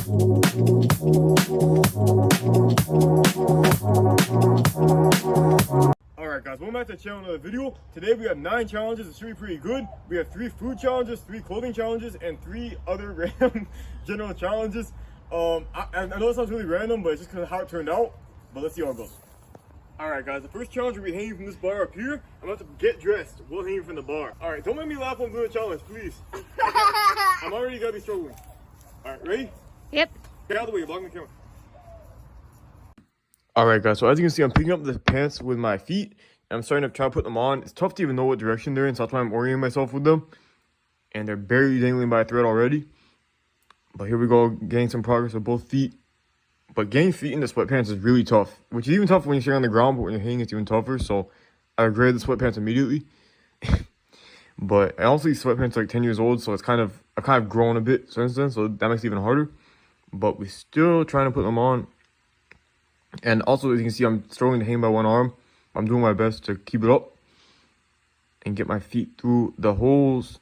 Alright guys, welcome back to the channel, another video. Today we have 9 challenges. It should be pretty good. We have 3 food challenges, 3 clothing challenges, and 3 other random general challenges. I know it sounds really random, but it's just because of how it turned out. But let's see how it goes. Alright guys, the first challenge will be hanging from this bar up here. I'm about to get dressed while hanging from the bar. Alright, don't make me laugh when I'm doing a challenge, please. I'm already gonna be struggling. Alright, ready? Yep. Get out of the way, you're blocking the camera. Alright guys, so as you can see, I'm picking up the pants with my feet, and I'm starting to try to put them on. It's tough to even know what direction they're in, so that's why I'm orienting myself with them. And they're barely dangling by a thread already. But here we go, getting some progress with both feet. But getting feet in the sweatpants is really tough, which is even tougher when you're sitting on the ground, but when you're hanging it's even tougher, so I regretted the sweatpants immediately. But I also these sweatpants are like 10 years old, so I've kind of grown a bit since then, so that makes it even harder. But we're still trying to put them on. And also, as you can see, I'm struggling to hang by one arm. I'm doing my best to keep it up and get my feet through the holes.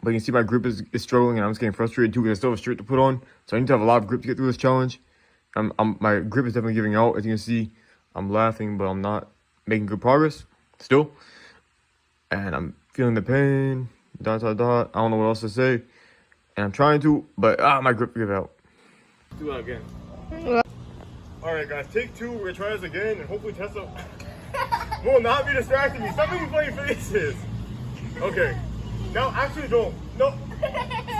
But you can see my grip is struggling, and I'm just getting frustrated too because I still have a shirt to put on. So I need to have a lot of grip to get through this challenge. My grip is definitely giving out. As you can see, I'm laughing, but I'm not making good progress still. And I'm feeling the pain. I don't know what else to say. And I'm trying to, but my grip gave out. Do that again. Alright guys, take 2. We're gonna try this again and hopefully Tessa will not be distracting me. Stop making funny faces. Okay. Now actually don't. No.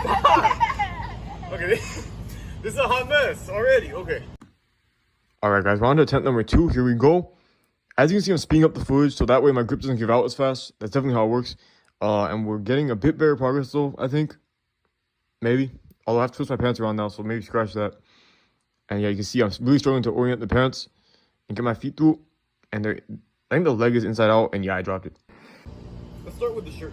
Stop. Okay. This is a hot mess already. Okay. Alright guys, we're on to attempt number 2. Here we go. As you can see, I'm speeding up the footage so that way my grip doesn't give out as fast. That's definitely how it works. And we're getting a bit better progress though, I think. Maybe. Although I have to twist my pants around now, so maybe scratch that. And yeah, you can see I'm really struggling to orient the pants and get my feet through. And I think the leg is inside out, and yeah, I dropped it. Let's start with the shirt.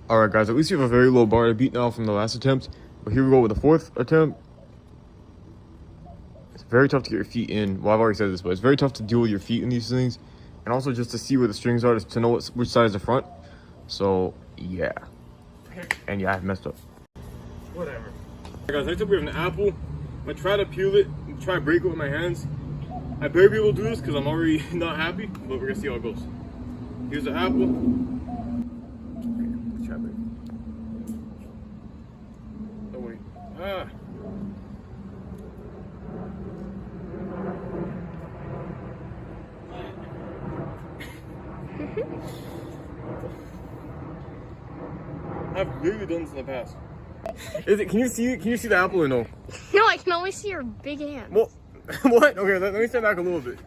Alright guys, at least you have a very low bar to beat now from the last attempt. But here we go with the 4th attempt. It's very tough to get your feet in. Well, I've already said this, but it's very tough to deal with your feet in these things. And also just to see where the strings are, to know which side is the front. So, yeah. And yeah, I messed up. Whatever. Guys, next up we have an apple. I'm gonna try to peel it and try to break it with my hands. I better be able to do this because I'm already not happy, but we're gonna see how it goes. Here's the apple. Let's try to break it. Oh wait. I've literally done this in the past. Can you see the apple or no? No, I can only see your big hand. Well, what? Okay, let me stand back a little bit.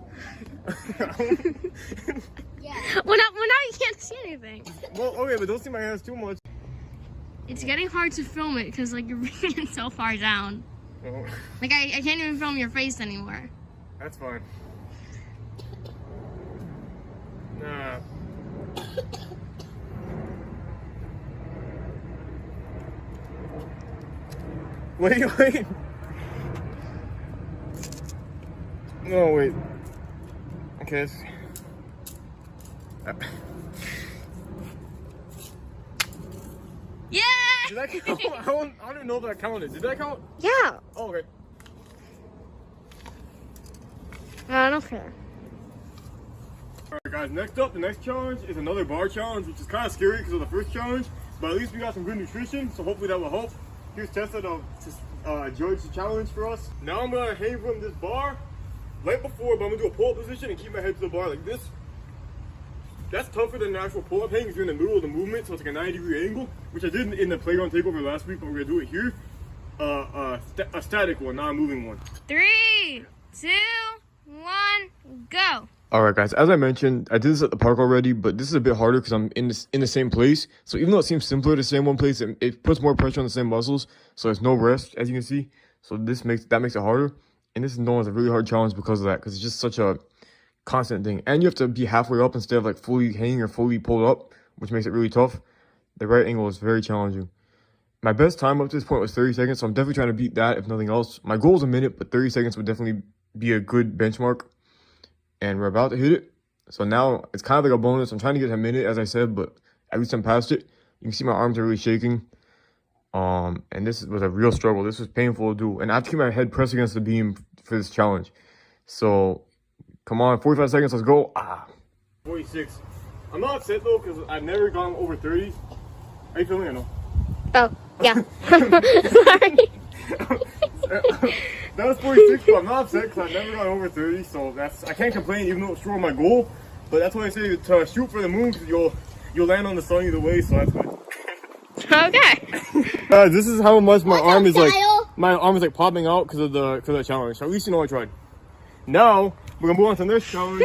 Yeah. Well, now you can't see anything. Well, okay, but don't see my hands too much. It's getting hard to film it because like you're bringing it so far down. Oh. Like I can't even film your face anymore. That's fine. Nah. Wait. No, wait. Okay. Yeah! Did that count? I don't even know if that counted. Did that count? Yeah. Oh, okay. I don't care. Alright guys, next up, the next challenge is another bar challenge, which is kind of scary because of the first challenge, but at least we got some good nutrition, so hopefully that will help. Here's Tessa to judge the challenge for us. Now I'm going to hang from this bar right before, but I'm going to do a pull-up position and keep my head to the bar like this. That's tougher than an actual pull-up hang because you're in the middle of the movement, so it's like a 90-degree angle, which I did in the playground takeover last week, but we're going to do it here. A static one, not a moving one. 3, 2, 1, go. Alright guys, as I mentioned, I did this at the park already, but this is a bit harder because I'm in the same place. So even though it seems simpler to stay in one place, it puts more pressure on the same muscles. So there's no rest, as you can see. So that makes it harder. And this is known as a really hard challenge because of that, because it's just such a constant thing. And you have to be halfway up instead of like fully hanging or fully pulled up, which makes it really tough. The right angle is very challenging. My best time up to this point was 30 seconds, so I'm definitely trying to beat that, if nothing else. My goal is a minute, but 30 seconds would definitely be a good benchmark. And we're about to hit it. So now it's kind of like a bonus. I'm trying to get a minute, as I said, but at least I'm past it. You can see my arms are really shaking. And this was a real struggle. This was painful to do. And I have to keep my head pressed against the beam for this challenge. So, come on, 45 seconds, let's go. 46. I'm not upset though, because I've never gone over 30. Are you feeling it or no? Oh, yeah. Sorry. That was 46, but I'm not upset because I've never gone over 30, so I can't complain even though it's short of my goal. But that's why I say to shoot for the moon, because you'll land on the sun either way, so that's good. Okay. This is how much my arm is like popping out because of the challenge. So at least you know I tried. Now we're gonna move on to the next challenge,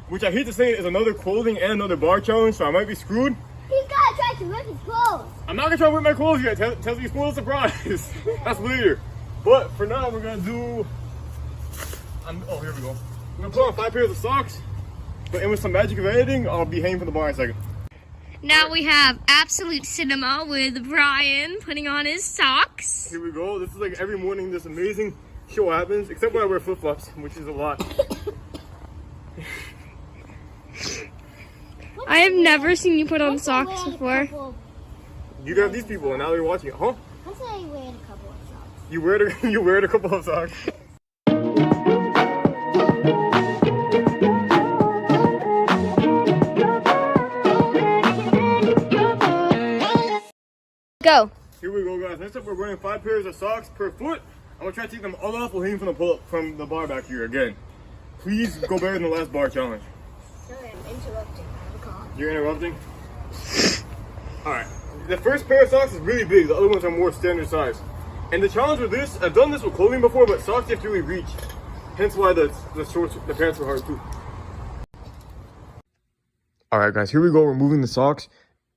which I hate to say is another clothing and another bar challenge, so I might be screwed. He's gotta try to rip his clothes. I'm not gonna try to whip my clothes yet. Tell me spoil the surprise. That's later. But for now, we're gonna do. Oh, here we go. We're gonna put on 5 pairs of socks. But and with some magic of editing, I'll be hanging from the bar in a second. Now we have Absolute Cinema with Brian putting on his socks. Here we go. This is like every morning. This amazing show happens, except when I wear flip flops, which is a lot. I have never seen you put on socks before. You got these people, and now they're watching it, huh? I said I wear a couple of socks. You wear a couple of socks. Go. Here we go, guys. Next up, we're wearing 5 pairs of socks per foot. I'm gonna try to take them all off while hitting from the pull-up from the bar back here again. Please go better than the last bar challenge. Sorry, I'm interrupting. I have a call. You're interrupting? Alright. The first pair of socks is really big. The other ones are more standard size. And the challenge with this, I've done this with clothing before, but socks you have to really reach. Hence why the pants are hard too. Alright guys, here we go. We're moving the socks.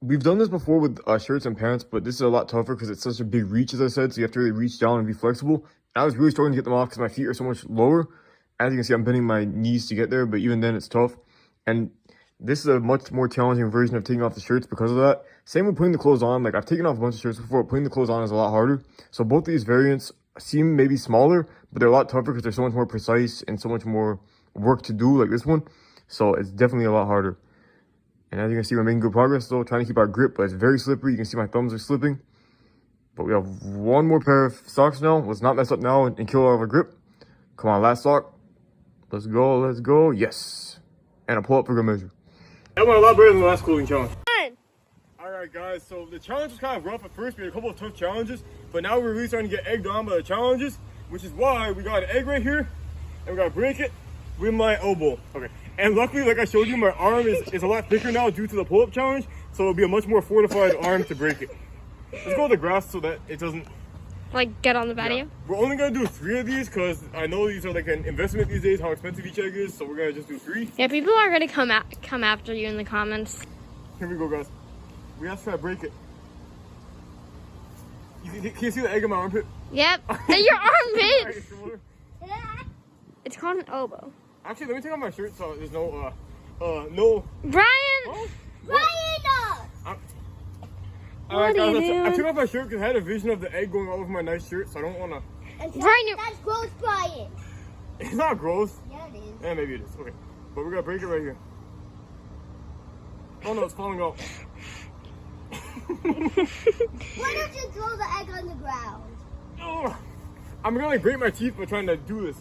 We've done this before with shirts and pants, but this is a lot tougher because it's such a big reach, as I said, so you have to really reach down and be flexible. And I was really struggling to get them off because my feet are so much lower. As you can see, I'm bending my knees to get there, but even then it's tough. And this is a much more challenging version of taking off the shirts because of that. Same with putting the clothes on. Like, I've taken off a bunch of shirts before, but putting the clothes on is a lot harder. So both these variants seem maybe smaller, but they're a lot tougher because they're so much more precise and so much more work to do, like this one. So it's definitely a lot harder. And as you can see, we're making good progress though, trying to keep our grip, but it's very slippery. You can see my thumbs are slipping. But we have one more pair of socks now. Let's not mess up now and kill all of our grip. Come on, last sock. Let's go, let's go. Yes. And a pull-up for good measure. That went a lot better than the last clothing challenge. Alright guys, so the challenge was kind of rough at first. We had a couple of tough challenges, but now we're really starting to get egged on by the challenges, which is why we got an egg right here, and we gotta break it with my elbow. Okay. And luckily, like I showed you, my arm is a lot thicker now due to the pull-up challenge, so it'll be a much more fortified arm to break it. Let's go to the grass so that it doesn't... Like, get on the patio? Yeah. We're only going to do 3 of these because I know these are like an investment these days, how expensive each egg is, so we're going to just do 3. Yeah, people are going to come after you in the comments. Here we go, guys. We have to try to break it. Can you see the egg in my armpit? Yep. And your armpit! It's called an elbow. Actually, let me take off my shirt so there's no... Brian! Oh, Brian! Alright guys, are you I doing? took off my shirt because I had a vision of the egg going all over my nice shirt, so I don't want to... Brian, That's gross, Brian. It's not gross. Yeah, it is. Yeah, maybe it is. Okay. But we're going to break it right here. Oh no, it's falling off. Why don't you throw the egg on the ground? Oh, I'm going to like grate my teeth by trying to do this.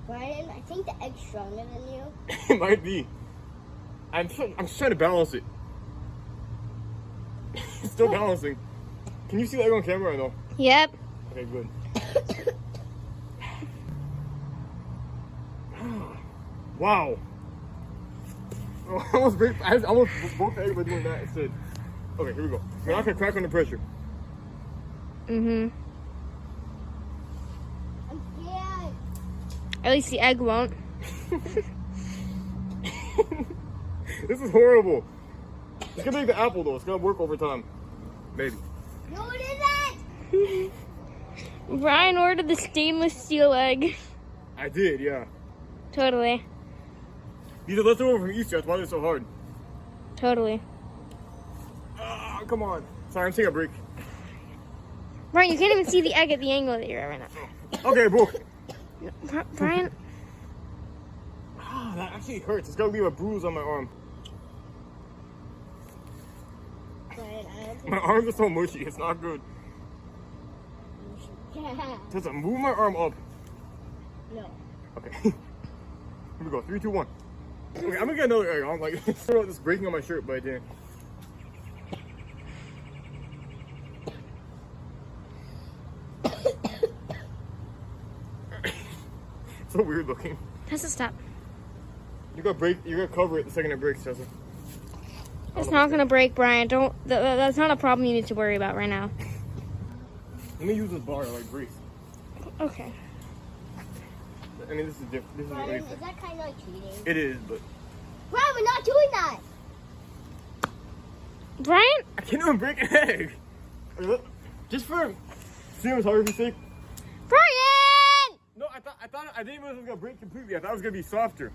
Brian, I think the egg's stronger than you. It might be. I'm just trying to balance it. It's still balancing. Can you see the egg on camera or no? Yep. Okay, good. Wow. I almost broke the egg by doing that instead. Okay, here we go. We're not gonna crack under pressure. Mm-hmm. I'm scared. At least the egg won't. This is horrible. It's gonna make the apple though. It's gonna work over time. Maybe. No, it isn't. Brian ordered the stainless steel egg. I did, yeah. Totally. These are leftover from Easter. That's why they're so hard. Totally. Ah, come on. Sorry, I'm taking a break. Brian, you can't even see the egg at the angle that you're at right now. Okay, broke. Brian, Ah, that actually hurts. It's gonna leave a bruise on my arm. My arms are so mushy. It's not good. Does it move my arm up? No. Okay. Here we go. 3, 2, 1. Okay, I'm gonna get another egg. I'm like, this breaking on my shirt, but I didn't. So weird looking. Has to stop. You gotta cover it the second it breaks, Tessa. It's not gonna break, Brian. Don't. That's not a problem you need to worry about right now. Let me use this bar like brace. Okay. I mean, this is different. This Brian, is is that kind of like cheating? It is, but Brian, we're not doing that. Brian? I can't even break an egg. Just for cinematography's sake. Brian! No, I didn't know it was gonna break completely. I thought it was gonna be softer.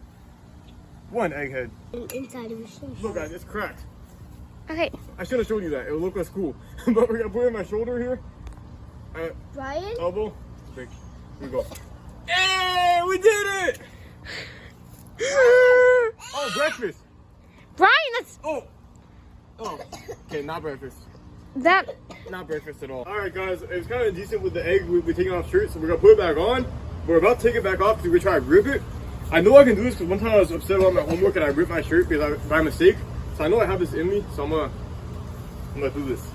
One egghead. Inside of the Look, guys, it's cracked. Okay. I should have showed you that. It would look less cool. But we're gonna put it in my shoulder here. Brian? Elbow. Big. Here we go. Hey, we did it! Oh, breakfast. Brian, that's Oh. Okay, not breakfast. that. Not breakfast at all. Alright guys, it was kind of decent with the egg. We're taking off shirt, so we're gonna put it back on. We're about to take it back off because we're trying to rip it. I know I can do this because one time I was upset about my homework and I ripped my shirt by mistake. So I know I have this in me, so I'm gonna do this.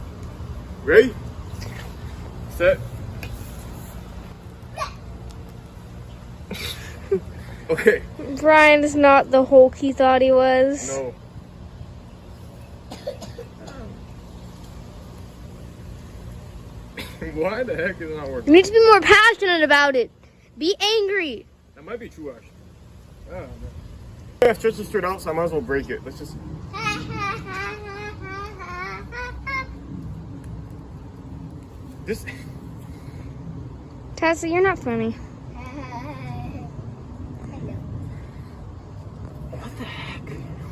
Ready? Set. Okay. Brian is not the Hulk he thought he was. No. Why the heck is it not You working? need to be more passionate about it. Be angry. That might be true, actually. I don't know. I stretched it straight out, so I might as well break it. Let's just. This. Tessa, you're not funny.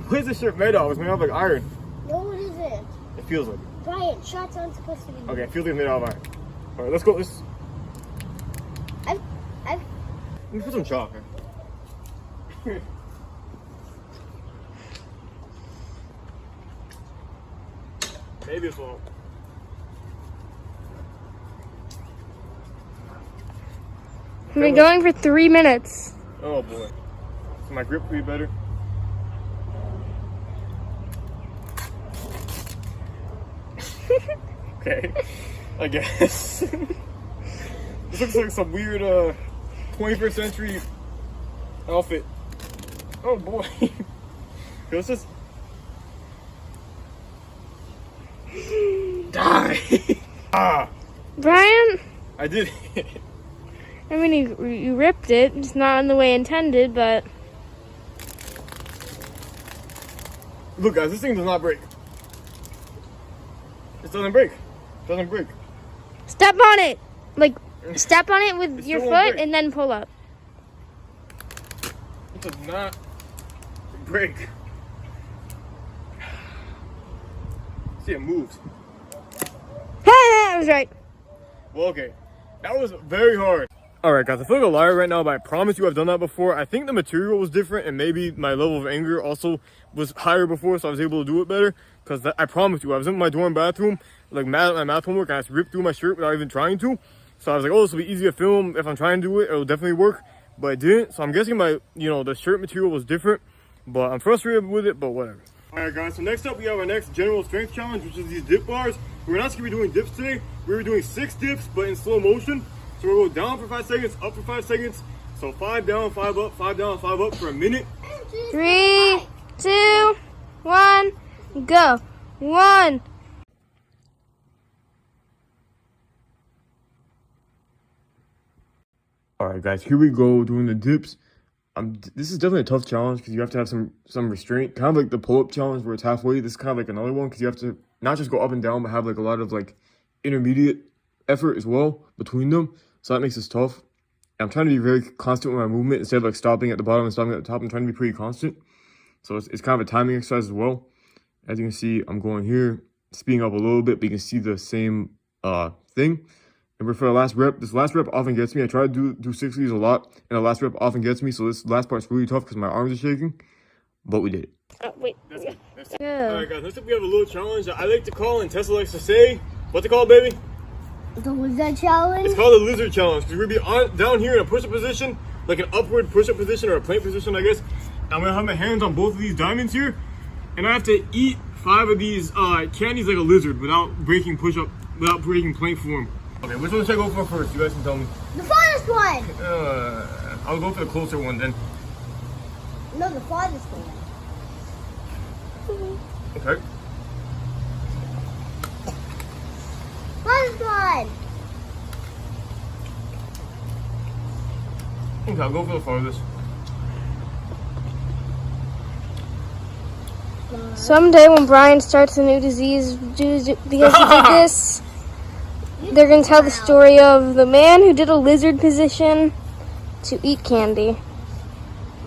What is this shirt made of? It's made of like iron. No, it isn't. It feels like. Brian, shots aren't supposed to be. Okay, it feels like it's made out of iron. Alright, let's go. Let's. I've Let me put some chalk. Maybe it's won't. We've been going for 3 minutes. Oh boy. So my grip will be better. Okay. I guess. This looks like some weird 21st century outfit. Oh boy. Let's just die. Ah, Brian, I did it. I mean, you ripped it. It's not in the way intended, but Look, guys, this thing does not break. It doesn't break. It doesn't break. step on it. Like, step on it with It your still won't foot break. and then pull up. It does not break. See, it moves. I was right. Well, okay. That was very hard. Alright guys, I feel like a liar right now, but I promise you I've done that before. I think the material was different and maybe my level of anger also was higher before, so I was able to do it better. Because I promise you, I was in my dorm bathroom, like mad at my math homework, and I just ripped through my shirt without even trying to. So I was like, oh, this will be easy to film. If I'm trying to do it, it'll definitely work. But it didn't, so I'm guessing the shirt material was different. But I'm frustrated with it, but whatever. Alright guys, so next up we have our next general strength challenge, which is these dip bars. We're not going to be doing dips today. We're doing 6 dips, but in slow motion. So we'll go down for 5 seconds, up for 5 seconds. So 5 down, 5 up, 5 down, 5 up for a minute. 3, 2, 1, go. 1. Alright guys, here we go doing the dips. This is definitely a tough challenge because you have to have some restraint. Kind of like the pull-up challenge where it's halfway. This is kind of like another one because you have to not just go up and down, but have like a lot of like intermediate effort as well between them. So that makes this tough. I'm trying to be very constant with my movement instead of like stopping at the bottom and stopping at the top. I'm trying to be pretty constant. So it's kind of a timing exercise as well. As you can see, I'm going here, speeding up a little bit, but you can see the same thing. And we're for the last rep. This last rep often gets me. I try to do 60s a lot, and the last rep often gets me. So this last part's really tough because my arms are shaking. But we did it. Wait. That's it. That's it. Yeah. All right, guys. Next up, we have a little challenge that I like to call, and Tessa likes to say, what's it called, baby? The lizard challenge? It's called a lizard challenge because we're gonna be down here in a push-up position, like an upward push-up position or a plank position, I guess. I'm gonna have my hands on both of these diamonds here, and I have to eat 5 of these candies like a lizard without breaking breaking plank form. Okay, which one should I go for first? You guys can tell me. The farthest one! I'll go for the closer one then. No, the farthest one. Okay. Farthest one! Okay, I'll go for the farthest. Someday when Brian starts a new disease because he did this, they're going to tell the story of the man who did a lizard position to eat candy.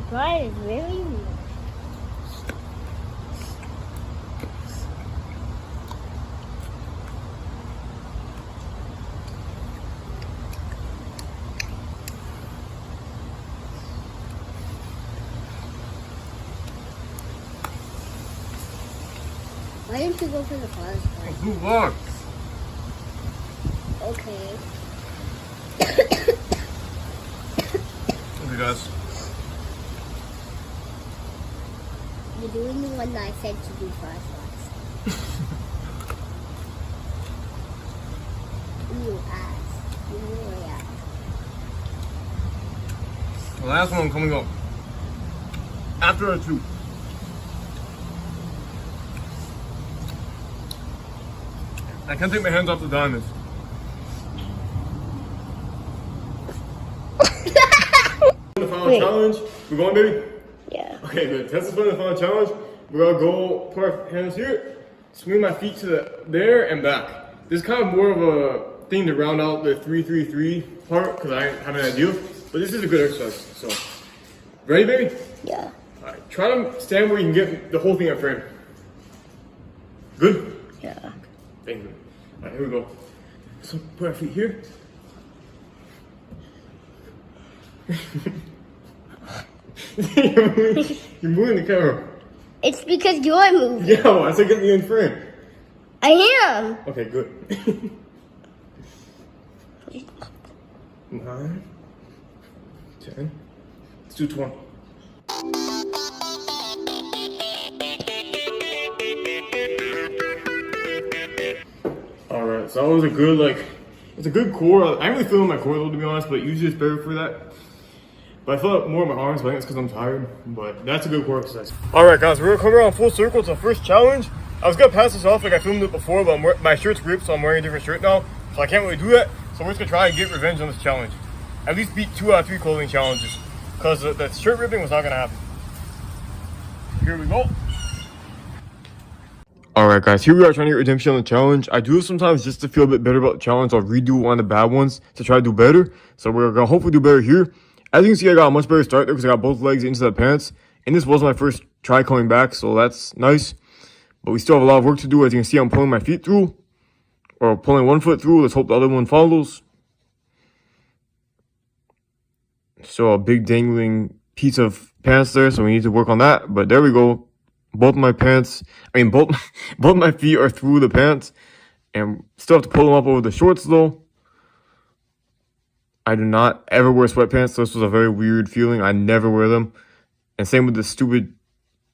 Brian is really weird. Why didn't you go for the farthest one? Too long. Okay. Okay, guys. You're doing the one that I said to do first once. You ass. You really ass. The last one coming up. After a 2. I can't take my hands off the diamonds. The final challenge. We're going, baby? Yeah. Okay, good. Tessa's playing the final challenge. We're gonna go put our hands here, swing my feet to there and back. This is kind of more of a thing to round out the 3-3-3 part because I have an idea. But this is a good exercise. So, ready, baby? Yeah. All right. Try to stand where you can get the whole thing at frame. Good. Yeah. Thank you. All right, here we go. So put our feet here. You're moving the camera. It's because you're moving. Yeah, well, I said get me in frame. I am. Okay, good. 9, 10. Let's do 20. Alright, so that was a good, it's a good core. I ain't really feeling my core though, to be honest, but usually it's better for that. But I felt more in my arms, but I think it's because I'm tired. But that's a good core exercise. Alright guys, we're gonna come around full circle to the first challenge. I was gonna pass this off like I filmed it before, but my shirt's ripped, so I'm wearing a different shirt now. So I can't really do that. So we're just gonna try and get revenge on this challenge. At least beat 2 out of 3 clothing challenges. Because the shirt ripping was not gonna happen. Here we go. Alright guys, here we are trying to get redemption on the challenge. I do this sometimes just to feel a bit better about the challenge. I'll redo one of the bad ones to try to do better. So we're gonna hopefully do better here. As you can see, I got a much better start there because I got both legs into the pants. And this was my first try coming back, so that's nice. But we still have a lot of work to do. As you can see, I'm pulling my feet through. Or pulling one foot through. Let's hope the other one follows. So a big dangling piece of pants there, so we need to work on that. But there we go. Both my feet are through the pants. And still have to pull them up over the shorts though. I do not ever wear sweatpants, so this was a very weird feeling. I never wear them. And same with the stupid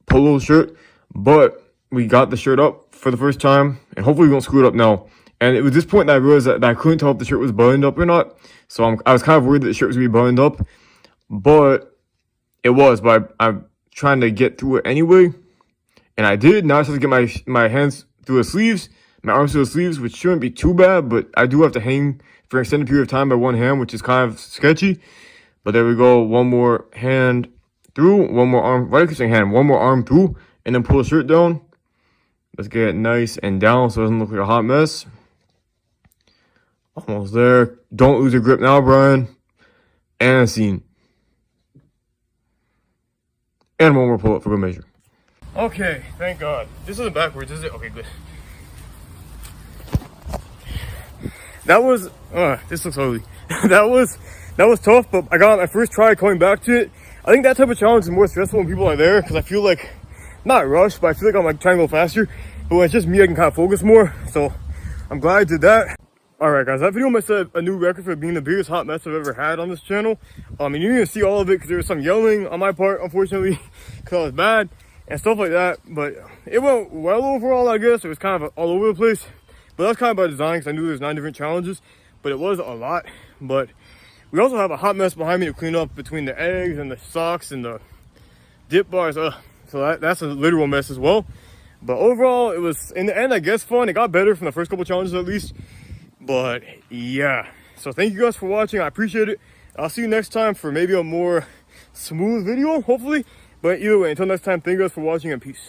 polo shirt. But we got the shirt up for the first time. And hopefully we won't screw it up now. And it was this point that I realized that I couldn't tell if the shirt was buttoned up or not. So I was kind of worried that the shirt was going to be buttoned up. But it was. But I'm trying to get through it anyway. And I did. Now I just have to get my hands through the sleeves. My arms through the sleeves, which shouldn't be too bad. But I do have to hang for an extended period of time by one hand, which is kind of sketchy. But there we go. One more hand through. One more arm. Why do I keep saying hand? One more arm through. And then pull the shirt down. Let's get it nice and down so it doesn't look like a hot mess. Almost there. Don't lose your grip now, Brian. And scene. And one more pull up for good measure. Okay, thank God. This isn't backwards, is it? Okay, good. that was, this looks ugly. that was tough, but I got my first try coming back to it. I think that type of challenge is more stressful when people are there, because I feel like, not rushed, but I feel like I'm like trying to go faster. But when it's just me, I can kind of focus more. So I'm glad I did that. Alright guys, that video might set a new record for being the biggest hot mess I've ever had on this channel. And you didn't see all of it because there was some yelling on my part, unfortunately, because I was bad and stuff like that. But it went well overall, I guess. It was kind of all over the place. But that's kind of by design, because I knew there was 9 different challenges. But it was a lot. But we also have a hot mess behind me to clean up between the eggs and the socks and the dip bars. So that's a literal mess as well. But overall, it was, in the end, I guess, fun. It got better from the first couple challenges at least. But yeah, so thank you guys for watching. I appreciate it. I'll see you next time for maybe a more smooth video, hopefully. But either way, until next time, thank you guys for watching, and peace.